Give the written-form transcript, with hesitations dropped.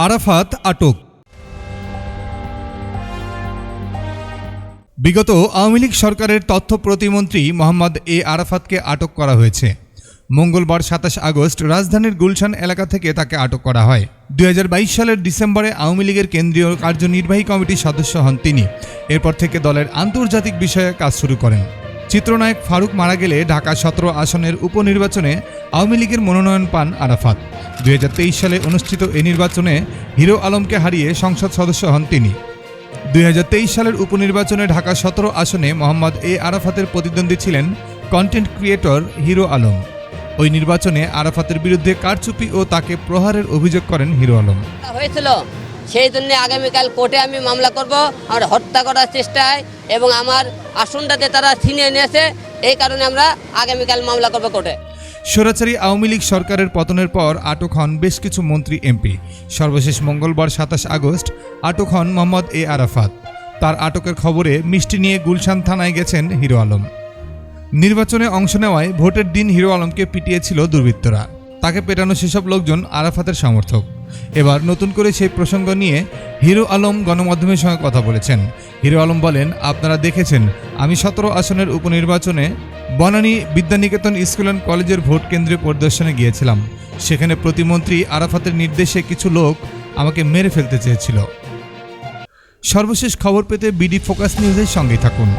আরাফাত আটক। বিগত আওয়ামী লীগ সরকারের তথ্য প্রতিমন্ত্রী মোহাম্মদ এ আরাফাতকে আটক করা হয়েছে। মঙ্গলবার ২৭ আগস্ট রাজধানীর গুলশান এলাকা থেকে তাকে আটক করা হয়। ২০২২ সালের ডিসেম্বরে আওয়ামী লীগের কেন্দ্রীয় কার্যনির্বাহী কমিটির সদস্য হন তিনি। এরপর থেকে দলের আন্তর্জাতিক বিষয়ে কাজ শুরু করেন। চিত্রনায়ক ফারুক মারা গেলে ঢাকা ১৭ আসনের উপনির্বাচনে আওয়ামী লীগের মনোনয়ন পান আরাফাত। ২০২৩ সালে অনুষ্ঠিত এই নির্বাচনে হিরো আলমকে হারিয়ে সংসদ সদস্য হন তিনি। ২০২৩ সালের উপনির্বাচনে ঢাকা ১৭ আসনে মোহাম্মদ এ আরাফাতের প্রতিদ্বন্দ্বী ছিলেন কন্টেন্ট ক্রিয়েটর হিরো আলম। ওই নির্বাচনে আরাফাতের বিরুদ্ধে কারচুপি ও তাকে প্রহারের অভিযোগ করেন হিরো আলম। হয়েছিল সেই জন্য আগামীকাল কোর্টে আমি মামলা করব আমার হত্যা করার চেষ্টায়, এবং আমার আসনটাতে তারা ছিনিয়ে নিয়েছে, এই কারণে আমরা আগামীকাল মামলা করব কোর্টে। স্বৈরাচারী আওয়ামী লীগ সরকারের পতনের পর আটক হন বেশ কিছু মন্ত্রী এমপি। সর্বশেষ মঙ্গলবার ২৭ আগস্ট আটক হন মোহাম্মদ এ আরাফাত। তার আটকের খবরে মিষ্টি নিয়ে গুলশান থানায় গেছেন হিরো আলম। নির্বাচনে অংশ নেওয়ায় ভোটের দিন হিরো আলমকে পিটিয়েছিল দুর্বৃত্তরা। তাকে পেটানো সেসব লোকজন আরাফাতের সমর্থক। এবার নতুন করে সেই প্রসঙ্গ নিয়ে হিরো আলম গণমাধ্যমের সঙ্গে কথা বলেছেন। হিরো আলম বলেন, আপনারা দেখেছেন আমি ১৭ আসনের উপনির্বাচনে বনানী বিদ্যানিকেতন স্কুল অ্যান্ড কলেজের ভোট কেন্দ্রে পরিদর্শনে গিয়েছিলাম। সেখানে প্রতিমন্ত্রী আরাফাতের নির্দেশে কিছু লোক আমাকে মেরে ফেলতে চেয়েছিল। সর্বশেষ খবর পেতে বিডি ফোকাস নিউজের সঙ্গেই থাকুন।